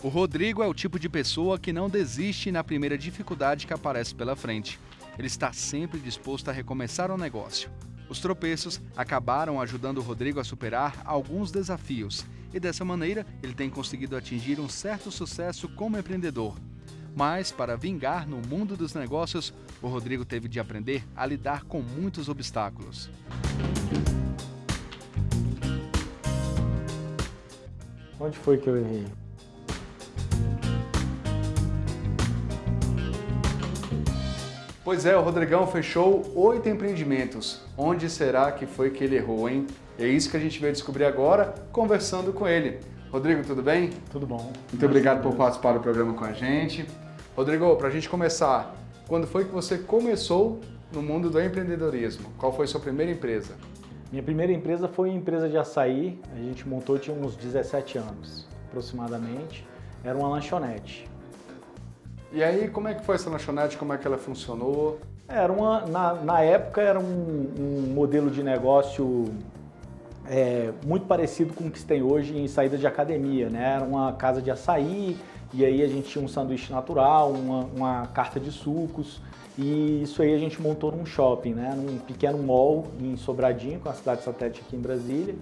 O Rodrigo é o tipo de pessoa que não desiste na primeira dificuldade que aparece pela frente. Ele está sempre disposto a recomeçar o negócio. Os tropeços acabaram ajudando o Rodrigo a superar alguns desafios e dessa maneira ele tem conseguido atingir um certo sucesso como empreendedor. Mas para vingar no mundo dos negócios, o Rodrigo teve de aprender a lidar com muitos obstáculos. Onde foi que eu errei? Pois é, o Rodrigão fechou 8 empreendimentos. Onde será que foi que ele errou, hein? É isso que a gente veio descobrir agora, conversando com ele. Rodrigo, tudo bem? Tudo bom. Muito obrigado por participar do programa com a gente. Rodrigo, para a gente começar, quando foi que você começou no mundo do empreendedorismo? Qual foi a sua primeira empresa? Minha primeira empresa foi uma empresa de açaí. A gente montou, tinha uns 17 anos, aproximadamente. Era uma lanchonete. E aí, como é que foi essa lanchonete? Como é que ela funcionou? Na época era um modelo de negócio muito parecido com o que se tem hoje em saída de academia, né? Era uma casa de açaí e aí a gente tinha um sanduíche natural, uma carta de sucos e isso aí a gente montou num shopping, né? Num pequeno mall em Sobradinho, com a cidade satélite aqui em Brasília.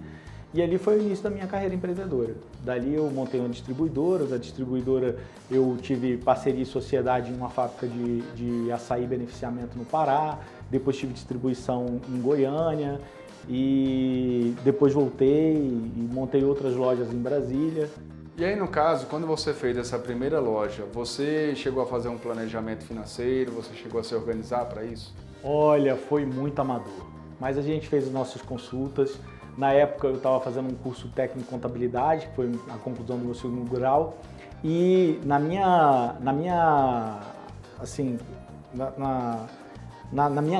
E ali foi o início da minha carreira empreendedora. Dali eu montei uma distribuidora, da distribuidora eu tive parceria e sociedade em uma fábrica de açaí e beneficiamento no Pará, depois tive distribuição em Goiânia e depois voltei e montei outras lojas em Brasília. E aí, no caso, quando você fez essa primeira loja, você chegou a fazer um planejamento financeiro, você chegou a se organizar para isso? Olha, foi muito amador, mas a gente fez as nossas consultas. Na época eu estava fazendo um curso técnico em contabilidade, que foi a conclusão do meu segundo grau, e na minha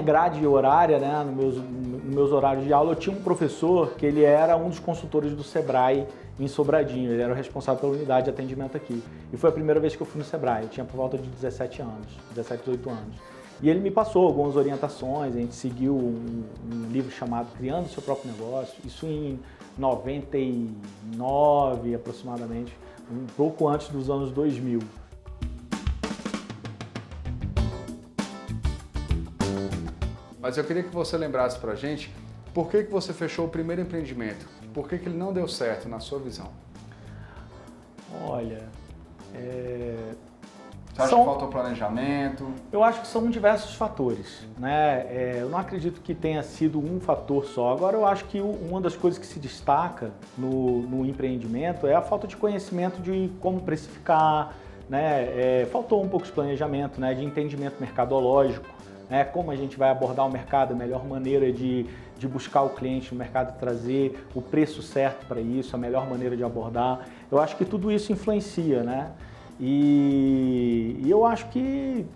grade horária, né, nos meus horários de aula, eu tinha um professor que ele era um dos consultores do Sebrae em Sobradinho, ele era o responsável pela unidade de atendimento aqui. E foi a primeira vez que eu fui no Sebrae, eu tinha por volta de 17 anos, 17, 18 anos. E ele me passou algumas orientações, a gente seguiu um livro chamado Criando o Seu Próprio Negócio, isso em 99 aproximadamente, um pouco antes dos anos 2000. Mas eu queria que você lembrasse pra gente por que você fechou o primeiro empreendimento, por que ele não deu certo na sua visão? Olha, Você acha que faltou planejamento? Eu acho que são diversos fatores, né? Eu não acredito que tenha sido um fator só. Agora, eu acho que uma das coisas que se destaca no empreendimento é a falta de conhecimento de como precificar, né? Faltou um pouco de planejamento, né? De entendimento mercadológico, né? Como a gente vai abordar o mercado, a melhor maneira de buscar o cliente no mercado, trazer o preço certo para isso, a melhor maneira de abordar. Eu acho que tudo isso influencia, né? E eu acho que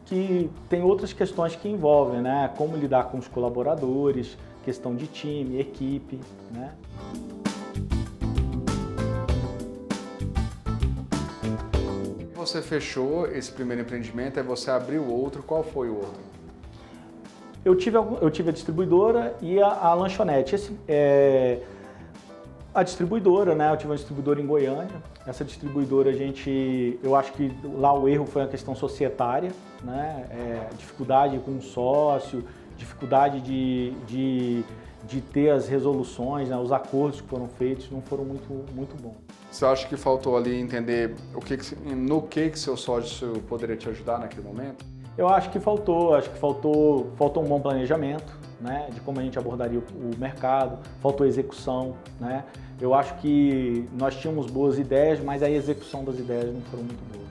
tem outras questões que envolvem, né? Como lidar com os colaboradores, questão de time, equipe, né? Você fechou esse primeiro empreendimento, aí você abriu outro, qual foi o outro? Eu tive a distribuidora e a lanchonete. A distribuidora, né? Eu tive uma distribuidora em Goiânia. Essa distribuidora, eu acho que lá o erro foi a questão societária, né? Dificuldade com o sócio, dificuldade de ter as resoluções, né? Os acordos que foram feitos não foram muito bons. Você acha que faltou ali entender no que seu sócio poderia te ajudar naquele momento? Eu acho que faltou um bom planejamento, né, de como a gente abordaria o mercado, faltou execução, né? Eu acho que nós tínhamos boas ideias, mas a execução das ideias não foram muito boas.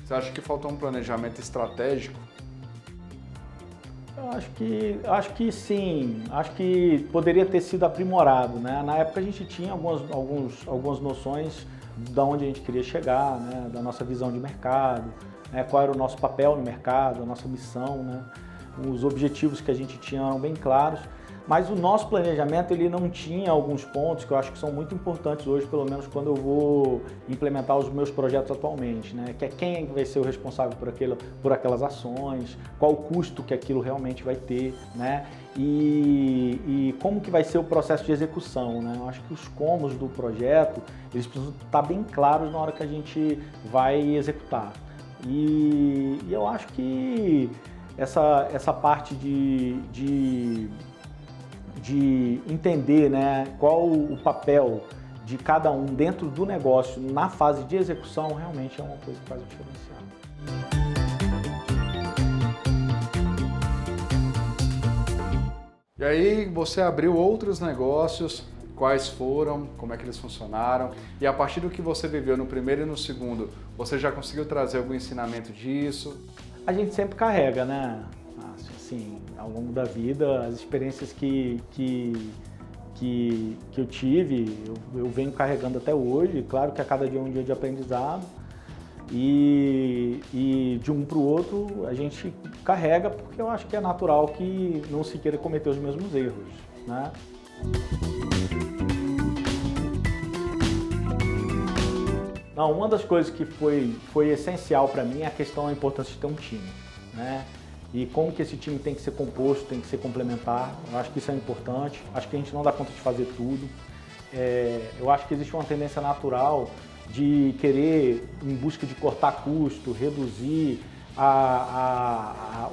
Você acha que faltou um planejamento estratégico? Eu acho que sim, acho que poderia ter sido aprimorado, né? Na época a gente tinha algumas noções de onde a gente queria chegar, né? Da nossa visão de mercado, né? Qual era o nosso papel no mercado, a nossa missão, né? Os objetivos que a gente tinha eram bem claros, Mas o nosso planejamento ele não tinha alguns pontos que eu acho que são muito importantes hoje, pelo menos quando eu vou implementar os meus projetos atualmente, né? Que é quem vai ser o responsável por aquelas ações, qual o custo que aquilo realmente vai ter, né? E como que vai ser o processo de execução, né? Eu acho que os comos do projeto, eles precisam estar bem claros na hora que a gente vai executar. E eu acho que essa parte de entender, né, qual o papel de cada um dentro do negócio na fase de execução realmente é uma coisa que faz o diferencial. E aí você abriu outros negócios, quais foram, como é que eles funcionaram, e a partir do que você viveu no primeiro e no segundo, você já conseguiu trazer algum ensinamento disso? A gente sempre carrega, né? Assim, ao longo da vida, as experiências que eu tive, eu venho carregando até hoje. Claro que a cada dia é um dia de aprendizado e de um para o outro a gente carrega porque eu acho que é natural que não se queira cometer os mesmos erros, né? Não, uma das coisas que foi essencial para mim é a questão da importância de ter um time, né? E como que esse time tem que ser composto, tem que ser complementar. Eu acho que isso é importante. Acho que a gente não dá conta de fazer tudo. Eu acho que existe uma tendência natural de querer, em busca de cortar custo, reduzir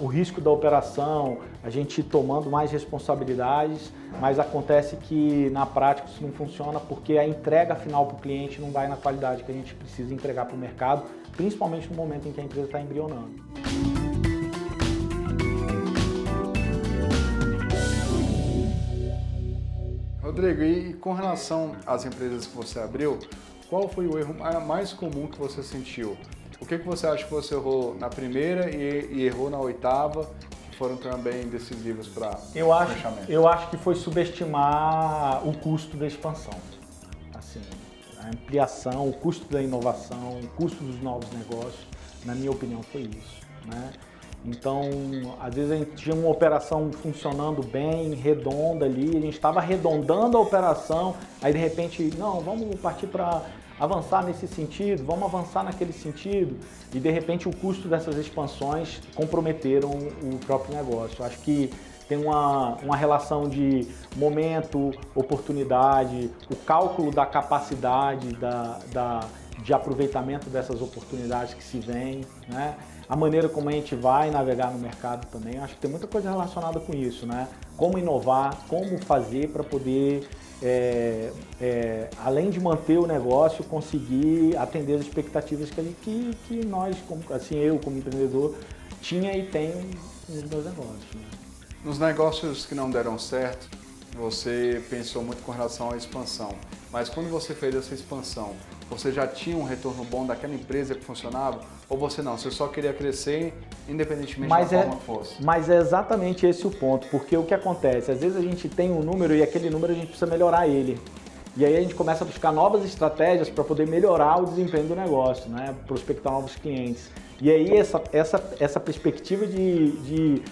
o risco da operação, a gente tomando mais responsabilidades, mas acontece que na prática isso não funciona porque a entrega final para o cliente não vai na qualidade que a gente precisa entregar para o mercado, principalmente no momento em que a empresa está embrionando. Rodrigo, e com relação às empresas que você abriu, qual foi o erro mais comum que você sentiu? O que você acha que você errou na primeira e errou na oitava, que foram também decisivos para o fechamento? Eu acho que foi subestimar o custo da expansão. Assim, a ampliação, o custo da inovação, o custo dos novos negócios, na minha opinião, foi isso, né? Então, às vezes a gente tinha uma operação funcionando bem, redonda ali, a gente estava arredondando a operação, aí de repente, não, vamos partir para avançar nesse sentido, vamos avançar naquele sentido, e de repente o custo dessas expansões comprometeram o próprio negócio. Eu acho que tem uma relação de momento, oportunidade, o cálculo da capacidade de aproveitamento dessas oportunidades que se vêm, né? A maneira como a gente vai navegar no mercado também, acho que tem muita coisa relacionada com isso, né? Como inovar, como fazer para poder, além de manter o negócio, conseguir atender as expectativas que nós, assim, eu como empreendedor, tinha e tenho nos meus negócios, né? Nos negócios que não deram certo, você pensou muito com relação à expansão, mas quando você fez essa expansão, você já tinha um retorno bom daquela empresa que funcionava? Ou você não, você só queria crescer independentemente da forma que fosse? Mas é exatamente esse o ponto, porque o que acontece? Às vezes a gente tem um número e aquele número a gente precisa melhorar ele. E aí a gente começa a buscar novas estratégias para poder melhorar o desempenho do negócio, né? Prospectar novos clientes. E aí essa perspectiva de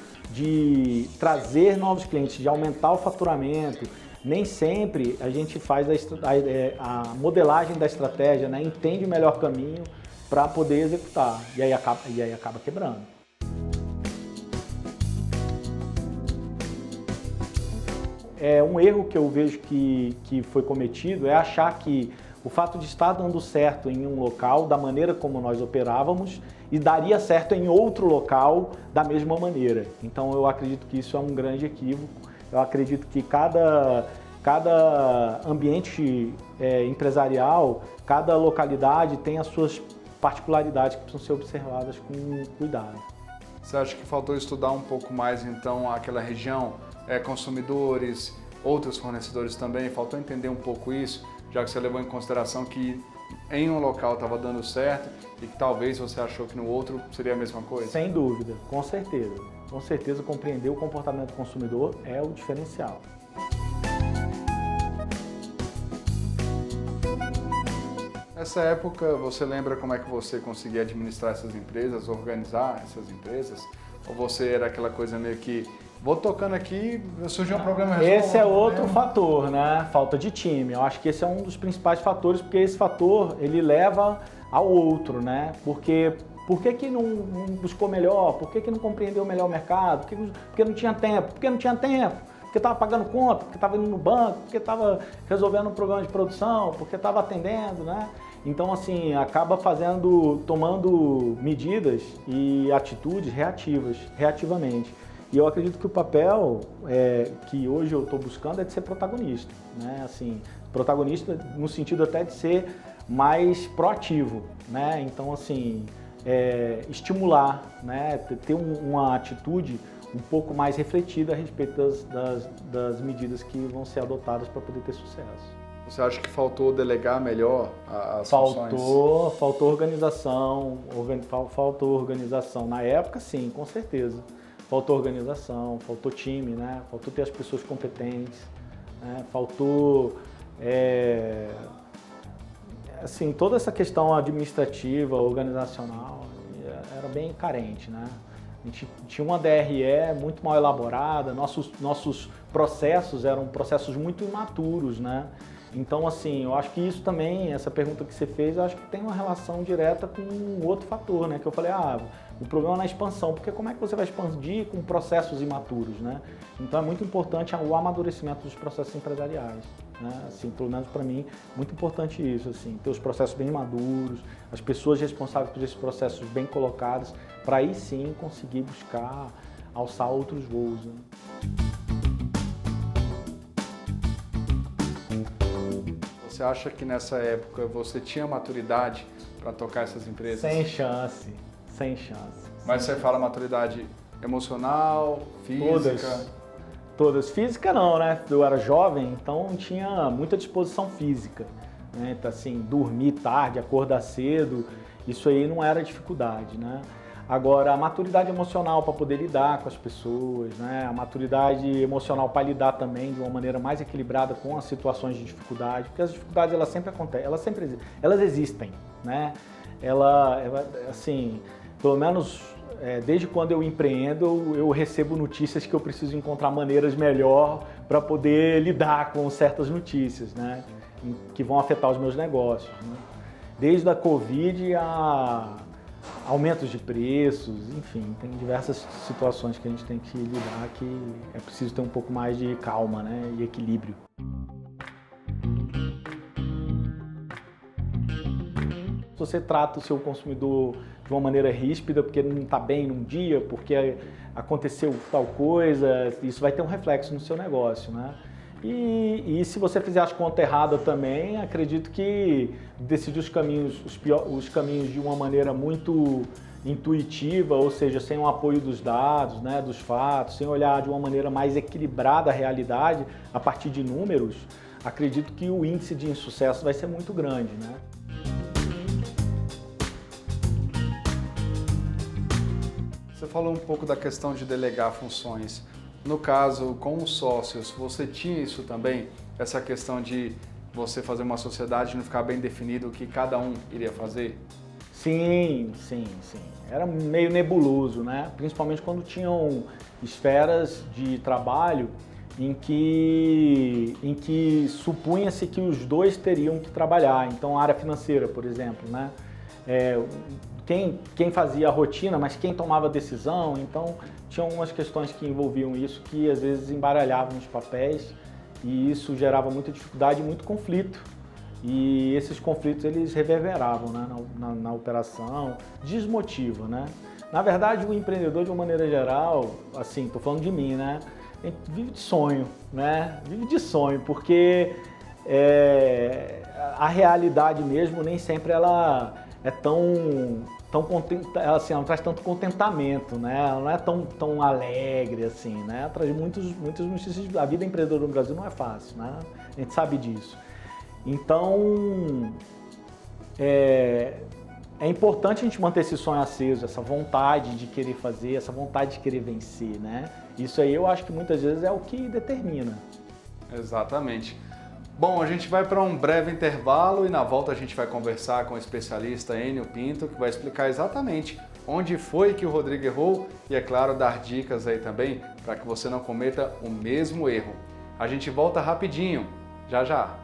trazer novos clientes, de aumentar o faturamento, nem sempre a gente faz a modelagem da estratégia, né? Entende o melhor caminho para poder executar, e aí acaba quebrando. Um erro que eu vejo que foi cometido é achar que o fato de estar dando certo em um local, da maneira como nós operávamos, e daria certo em outro local da mesma maneira. Então eu acredito que isso é um grande equívoco. Eu acredito que cada ambiente empresarial, cada localidade tem as suas particularidades que precisam ser observadas com cuidado. Você acha que faltou estudar um pouco mais, então, aquela região, consumidores, outros fornecedores também? Faltou entender um pouco isso, já que você levou em consideração que em um local estava dando certo e que talvez você achou que no outro seria a mesma coisa? Sem dúvida, com certeza. Com certeza, compreender o comportamento do consumidor é o diferencial. Nessa época, você lembra como é que você conseguia administrar essas empresas, organizar essas empresas? Ou você era aquela coisa meio que vou tocando aqui, surgiu um problema. Esse é outro fator, né? Falta de time. Eu acho que esse é um dos principais fatores, porque esse fator, ele leva ao outro, né? Porque por que não buscou melhor? Por que não compreendeu melhor o mercado? Porque não tinha tempo? Porque não tinha tempo? Porque estava pagando conta? Porque estava indo no banco? Porque estava resolvendo um programa de produção? Porque estava atendendo, né? Então, assim, acaba tomando medidas e atitudes reativamente. E eu acredito que o papel que hoje eu estou buscando é de ser protagonista, né? Assim, protagonista no sentido até de ser mais proativo, né? Então, assim, estimular, né? Ter uma atitude um pouco mais refletida a respeito das medidas que vão ser adotadas para poder ter sucesso. Você acha que faltou delegar melhor as funções? Faltou organização, faltou organização. Na época, sim, com certeza. Faltou organização, faltou time, né? Faltou ter as pessoas competentes, né? Faltou, assim, toda essa questão administrativa, organizacional, era bem carente, né? A gente tinha uma DRE muito mal elaborada, nossos processos eram processos muito imaturos, né? Então, assim, eu acho que isso também, essa pergunta que você fez, eu acho que tem uma relação direta com um outro fator, né? Que eu falei, o problema é na expansão, porque como é que você vai expandir com processos imaturos, né? Então é muito importante o amadurecimento dos processos empresariais, né? Assim, pelo menos para mim, muito importante isso, assim, ter os processos bem maduros, as pessoas responsáveis por esses processos bem colocadas, para aí sim conseguir buscar alçar outros voos, né? Você acha que nessa época você tinha maturidade para tocar essas empresas? Sem chance, sem chance. Mas você fala maturidade emocional, física? Todas. Física não, né? Eu era jovem, então tinha muita disposição física, né? Então, assim, dormir tarde, acordar cedo, isso aí não era dificuldade, né? Agora, a maturidade emocional para poder lidar com as pessoas, né? A maturidade emocional para lidar também de uma maneira mais equilibrada com as situações de dificuldade, porque as dificuldades elas sempre acontecem, elas existem, né? Assim, pelo menos desde quando eu empreendo, eu recebo notícias que eu preciso encontrar maneiras melhor para poder lidar com certas notícias, né? Que vão afetar os meus negócios, né? Desde a Covid a aumentos de preços, enfim, tem diversas situações que a gente tem que lidar que é preciso ter um pouco mais de calma, né, e equilíbrio. Se você trata o seu consumidor de uma maneira ríspida, porque ele não está bem num dia, porque aconteceu tal coisa, isso vai ter um reflexo no seu negócio, né? E se você fizer as contas erradas também, acredito que decidir os caminhos de uma maneira muito intuitiva, ou seja, sem o apoio dos dados, né, dos fatos, sem olhar de uma maneira mais equilibrada a realidade, a partir de números, acredito que o índice de insucesso vai ser muito grande, né? Você falou um pouco da questão de delegar funções. No caso, com os sócios, você tinha isso também? Essa questão de você fazer uma sociedade e não ficar bem definido o que cada um iria fazer? Sim. Era meio nebuloso, né? Principalmente quando tinham esferas de trabalho em que supunha-se que os dois teriam que trabalhar. Então, a área financeira, por exemplo, né? Quem fazia a rotina, mas quem tomava a decisão, então tinha algumas questões que envolviam isso que às vezes embaralhavam os papéis e isso gerava muita dificuldade e muito conflito. E esses conflitos eles reverberavam, né, na operação, desmotiva, né? Na verdade, o empreendedor de uma maneira geral, assim, tô falando de mim, né? Vive de sonho, né? Vive de sonho, porque a realidade mesmo nem sempre ela é assim, ela não traz tanto contentamento, né? Ela não é tão alegre assim, né? Ela traz muitas notícias. A vida empreendedora no Brasil não é fácil, né? A gente sabe disso. Então, é importante a gente manter esse sonho aceso, essa vontade de querer fazer, essa vontade de querer vencer, né? Isso aí eu acho que muitas vezes é o que determina. Exatamente. Bom, a gente vai para um breve intervalo e na volta a gente vai conversar com o especialista Enio Pinto, que vai explicar exatamente onde foi que o Rodrigo errou e, é claro, dar dicas aí também para que você não cometa o mesmo erro. A gente volta rapidinho, já já.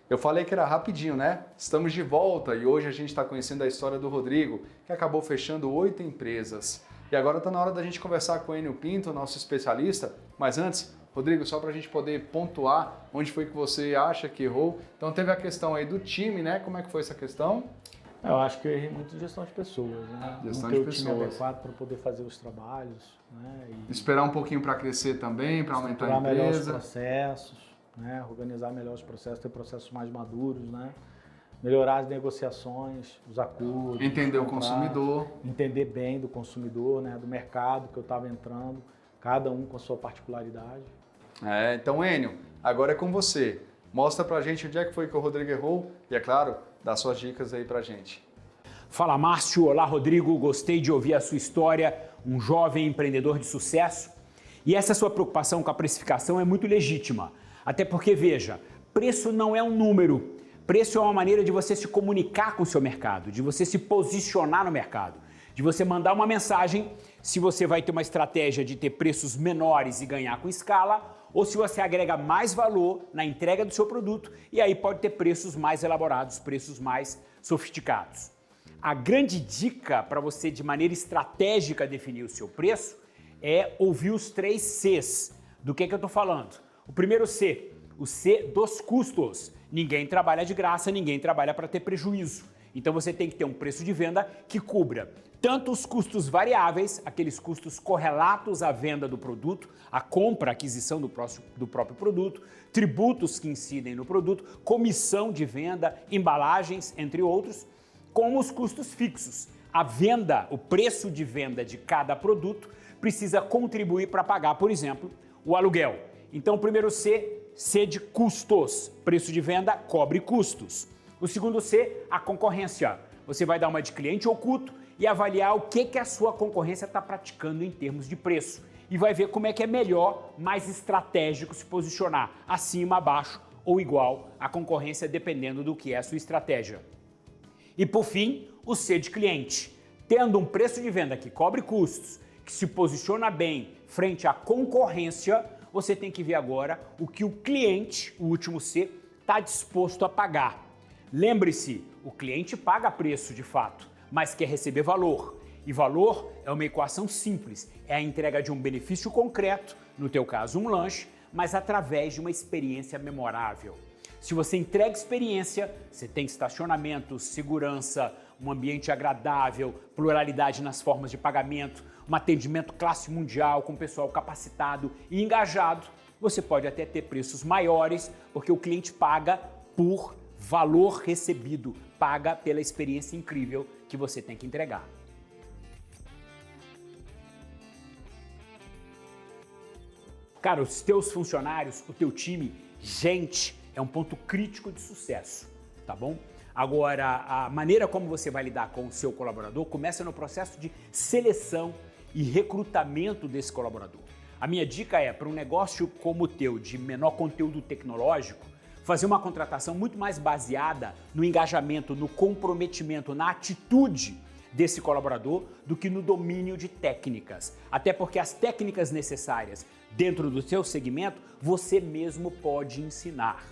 Eu falei que era rapidinho, né? Estamos de volta e hoje a gente está conhecendo a história do Rodrigo, que acabou fechando 8 empresas. E agora está na hora da gente conversar com o Enio Pinto, nosso especialista. Mas antes, Rodrigo, só para a gente poder pontuar onde foi que você acha que errou. Então teve a questão aí do time, né? Como é que foi essa questão? Eu acho que eu errei muito em gestão de pessoas, né? Gestão não ter de o time pessoas. adequado para poder fazer os trabalhos, né? E Esperar um pouquinho para crescer também, para aumentar a estruturar melhor os empresa. processos, né? Organizar melhor os processos, ter processos mais maduros, né? Melhorar as negociações, os acordos. Entender o contratos, consumidor. entender bem do consumidor, né? Do mercado que eu estava entrando, cada um com a sua particularidade. Então, Enio, agora é com você. Mostra pra gente onde é que foi que o Rodrigo errou e, é claro, dá suas dicas aí pra gente. Fala, Márcio. Olá, Rodrigo. Gostei de ouvir a sua história, um jovem empreendedor de sucesso. E essa sua preocupação com a precificação é muito legítima. Até porque, veja, preço não é um número. Preço é uma maneira de você se comunicar com o seu mercado, de você se posicionar no mercado, de você mandar uma mensagem se você vai ter uma estratégia de ter preços menores e ganhar com escala, ou se você agrega mais valor na entrega do seu produto e aí pode ter preços mais elaborados, preços mais sofisticados. A grande dica para você, de maneira estratégica, definir o seu preço é ouvir os 3 Cs. Do que eu estou falando? O primeiro C, o C dos custos. Ninguém trabalha de graça, ninguém trabalha para ter prejuízo. Então você tem que ter um preço de venda que cubra tanto os custos variáveis, aqueles custos correlatos à venda do produto, à compra, à aquisição do próprio produto, tributos que incidem no produto, comissão de venda, embalagens, entre outros, como os custos fixos. A venda, o preço de venda de cada produto precisa contribuir para pagar, por exemplo, o aluguel. Então o primeiro C, C de custos. Preço de venda cobre custos. O segundo C, a concorrência. Você vai dar uma de cliente oculto e avaliar o que a sua concorrência está praticando em termos de preço. E vai ver como é que é melhor, mais estratégico se posicionar, acima, abaixo ou igual à concorrência, dependendo do que é a sua estratégia. E por fim, o C de cliente. Tendo um preço de venda que cobre custos, que se posiciona bem frente à concorrência, você tem que ver agora o que o cliente, o último C, está disposto a pagar. Lembre-se, o cliente paga preço de fato, mas quer receber valor. E valor é uma equação simples, é a entrega de um benefício concreto, no teu caso um lanche, mas através de uma experiência memorável. Se você entrega experiência, você tem estacionamento, segurança, um ambiente agradável, pluralidade nas formas de pagamento, um atendimento classe mundial com pessoal capacitado e engajado, você pode até ter preços maiores, porque o cliente paga por valor recebido, paga pela experiência incrível que você tem que entregar. Cara, os teus funcionários, o teu time, gente, é um ponto crítico de sucesso, tá bom? Agora, a maneira como você vai lidar com o seu colaborador começa no processo de seleção e recrutamento desse colaborador. A minha dica é, para um negócio como o teu, de menor conteúdo tecnológico, fazer uma contratação muito mais baseada no engajamento, no comprometimento, na atitude desse colaborador do que no domínio de técnicas. Até porque as técnicas necessárias dentro do seu segmento, você mesmo pode ensinar.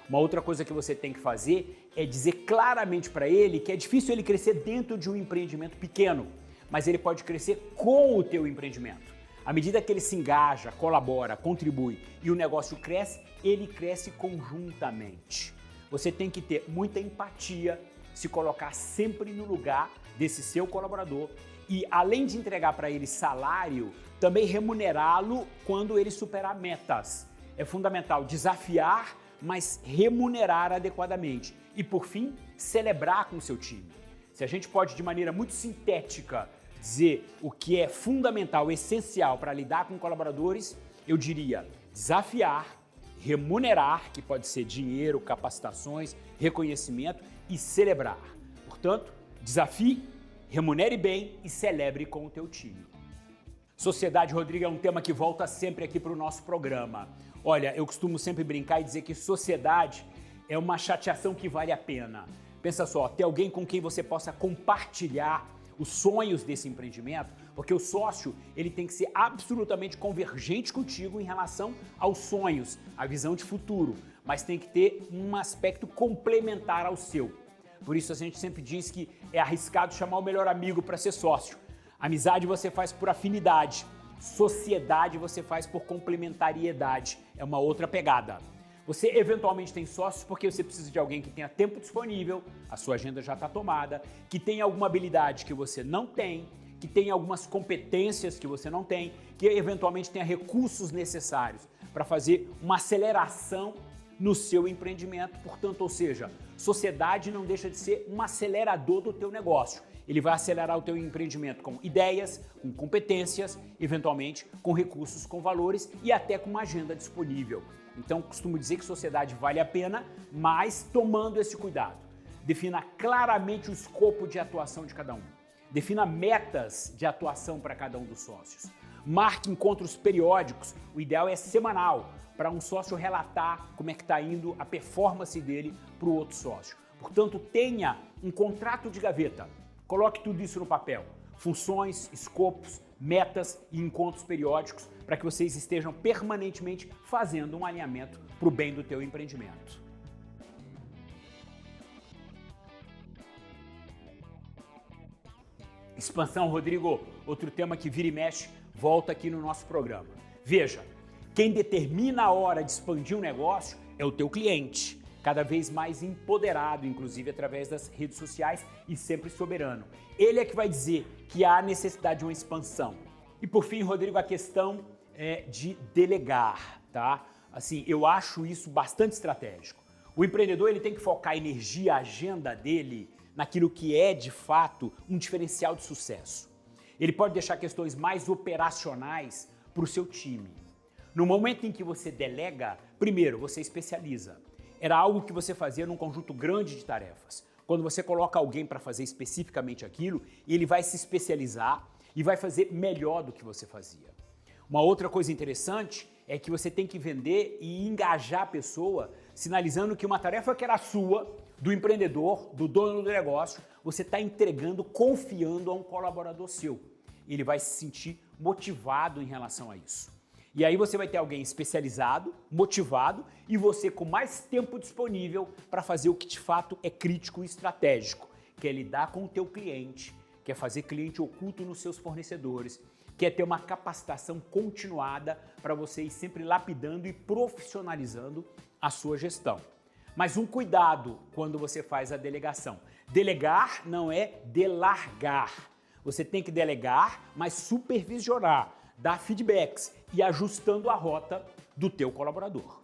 Uma outra coisa que você tem que fazer é dizer claramente para ele que é difícil ele crescer dentro de um empreendimento pequeno, mas ele pode crescer com o teu empreendimento. À medida que ele se engaja, colabora, contribui e o negócio cresce, ele cresce conjuntamente. Você tem que ter muita empatia, se colocar sempre no lugar desse seu colaborador e, além de entregar para ele salário, também remunerá-lo quando ele superar metas. É fundamental desafiar, mas remunerar adequadamente. E, por fim, celebrar com o seu time. Se a gente pode, de maneira muito sintética, dizer o que é fundamental, essencial para lidar com colaboradores, eu diria desafiar, remunerar, que pode ser dinheiro, capacitações, reconhecimento, e celebrar. Portanto, desafie, remunere bem e celebre com o teu time. Sociedade, Rodrigo, é um tema que volta sempre aqui para o nosso programa. Olha, eu costumo sempre brincar e dizer que sociedade é uma chateação que vale a pena. Pensa só, ter alguém com quem você possa compartilhar os sonhos desse empreendimento, porque o sócio ele tem que ser absolutamente convergente contigo em relação aos sonhos, à visão de futuro, mas tem que ter um aspecto complementar ao seu. Por isso a gente sempre diz que é arriscado chamar o melhor amigo para ser sócio. Amizade você faz por afinidade, sociedade você faz por complementariedade, é uma outra pegada. Você eventualmente tem sócios porque você precisa de alguém que tenha tempo disponível, a sua agenda já está tomada, que tenha alguma habilidade que você não tem, que tenha algumas competências que você não tem, que eventualmente tenha recursos necessários para fazer uma aceleração no seu empreendimento. Portanto, ou seja, sociedade não deixa de ser um acelerador do teu negócio. Ele vai acelerar o teu empreendimento com ideias, com competências, eventualmente com recursos, com valores e até com uma agenda disponível. Então, costumo dizer que sociedade vale a pena, mas tomando esse cuidado. Defina claramente o escopo de atuação de cada um. Defina metas de atuação para cada um dos sócios. Marque encontros periódicos, o ideal é semanal, para um sócio relatar como é que está indo a performance dele para o outro sócio. Portanto, tenha um contrato de gaveta. Coloque tudo isso no papel. Funções, escopos, metas e encontros periódicos para que vocês estejam permanentemente fazendo um alinhamento para o bem do teu empreendimento. Expansão, Rodrigo, outro tema que vira e mexe, volta aqui no nosso programa. Veja, quem determina a hora de expandir um negócio é o teu cliente, cada vez mais empoderado, inclusive através das redes sociais e sempre soberano. Ele é que vai dizer que há necessidade de uma expansão. E por fim, Rodrigo, a questão é de delegar, tá? Assim, eu acho isso bastante estratégico. O empreendedor ele tem que focar a energia, a agenda dele naquilo que é, de fato, um diferencial de sucesso. Ele pode deixar questões mais operacionais para o seu time. No momento em que você delega, primeiro, você especializa. Era algo que você fazia num conjunto grande de tarefas. Quando você coloca alguém para fazer especificamente aquilo, ele vai se especializar e vai fazer melhor do que você fazia. Uma outra coisa interessante é que você tem que vender e engajar a pessoa, sinalizando que uma tarefa que era sua, do empreendedor, do dono do negócio, você está entregando, confiando a um colaborador seu. Ele vai se sentir motivado em relação a isso. E aí você vai ter alguém especializado, motivado e você com mais tempo disponível para fazer o que de fato é crítico e estratégico, que é lidar com o teu cliente, que é fazer cliente oculto nos seus fornecedores, que é ter uma capacitação continuada para você ir sempre lapidando e profissionalizando a sua gestão. Mas um cuidado quando você faz a delegação. Delegar não é delargar. Você tem que delegar, mas supervisionar, dar feedbacks e ajustando a rota do teu colaborador.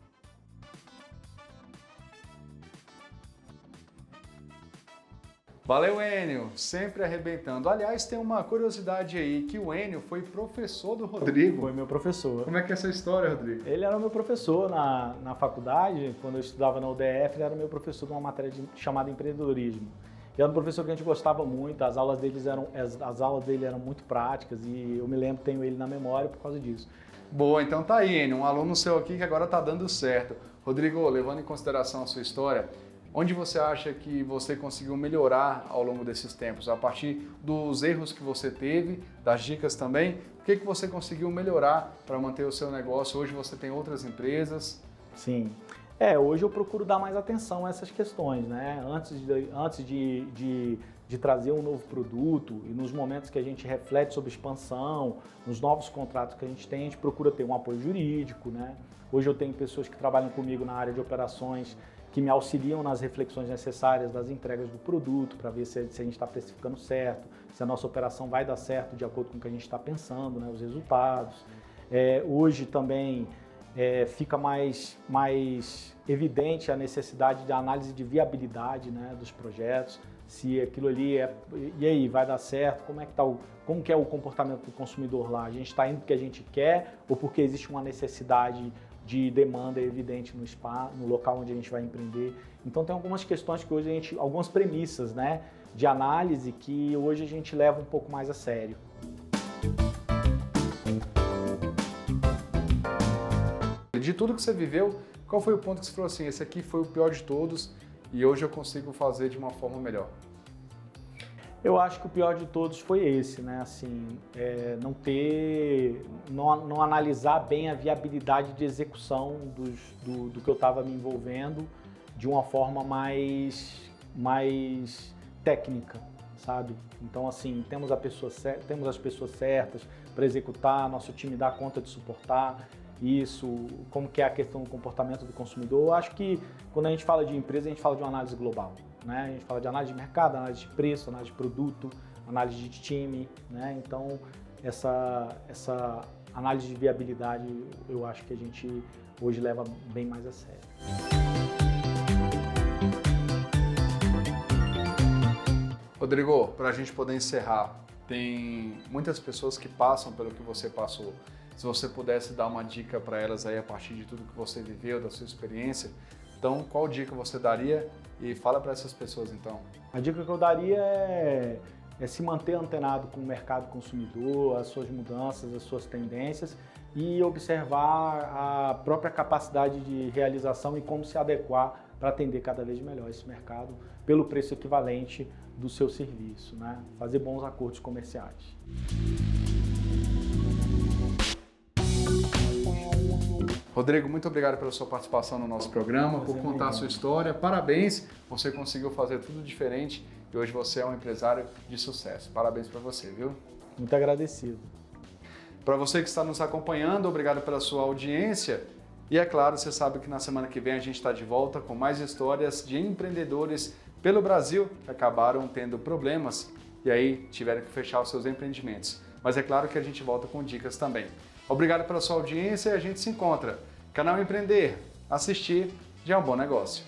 Valeu, Enio, sempre arrebentando. Aliás, tem uma curiosidade aí, que o Enio foi professor do Rodrigo. Foi meu professor. Como é que é essa história, Rodrigo? Ele era meu professor na faculdade, quando eu estudava na UDF, ele era meu professor de uma matéria chamada empreendedorismo. Ele era um professor que a gente gostava muito, as aulas dele eram muito práticas e eu me lembro, tenho ele na memória por causa disso. Boa, então tá aí, Enio, um aluno seu aqui que agora tá dando certo. Rodrigo, levando em consideração a sua história, onde você acha que você conseguiu melhorar ao longo desses tempos? A partir dos erros que você teve, das dicas também, o que você conseguiu melhorar para manter o seu negócio? Hoje você tem outras empresas? Sim. Hoje eu procuro dar mais atenção a essas questões, né? Antes de trazer um novo produto e nos momentos que a gente reflete sobre expansão, nos novos contratos que a gente procura ter um apoio jurídico, né? Hoje eu tenho pessoas que trabalham comigo na área de operações que me auxiliam nas reflexões necessárias das entregas do produto, para ver se a gente está precificando certo, se a nossa operação vai dar certo de acordo com o que a gente está pensando, né, os resultados. Hoje também fica mais evidente a necessidade de análise de viabilidade, né, dos projetos, se aquilo ali e aí, vai dar certo, como que é o comportamento do consumidor lá? A gente está indo porque a gente quer ou porque existe uma necessidade de demanda evidente no local onde a gente vai empreender. Então tem algumas questões que hoje algumas premissas, né, de análise que hoje a gente leva um pouco mais a sério. De tudo que você viveu, qual foi o ponto que você falou assim, esse aqui foi o pior de todos e hoje eu consigo fazer de uma forma melhor? Eu acho que o pior de todos foi esse, né? Assim, não analisar bem a viabilidade de execução do que eu estava me envolvendo de uma forma mais técnica, sabe? Então, assim, temos as pessoas certas para executar, nosso time dá conta de suportar isso, como que é a questão do comportamento do consumidor. Eu acho que quando a gente fala de empresa, a gente fala de uma análise global, né? A gente fala de análise de mercado, análise de preço, análise de produto, análise de time, né? Então, essa análise de viabilidade, eu acho que a gente hoje leva bem mais a sério. Rodrigo, para a gente poder encerrar, tem muitas pessoas que passam pelo que você passou. Se você pudesse dar uma dica para elas aí a partir de tudo que você viveu, da sua experiência, então qual dica você daria e fala para essas pessoas então? A dica que eu daria é se manter antenado com o mercado consumidor, as suas mudanças, as suas tendências e observar a própria capacidade de realização e como se adequar para atender cada vez melhor esse mercado pelo preço equivalente do seu serviço, né? Fazer bons acordos comerciais. Rodrigo, muito obrigado pela sua participação no nosso programa, por contar a sua história. Parabéns, você conseguiu fazer tudo diferente e hoje você é um empresário de sucesso. Parabéns para você, viu? Muito agradecido. Para você que está nos acompanhando, obrigado pela sua audiência. E é claro, você sabe que na semana que vem a gente está de volta com mais histórias de empreendedores pelo Brasil que acabaram tendo problemas e aí tiveram que fechar os seus empreendimentos. Mas é claro que a gente volta com dicas também. Obrigado pela sua audiência e a gente se encontra. Canal Empreender, assistir já é um bom negócio.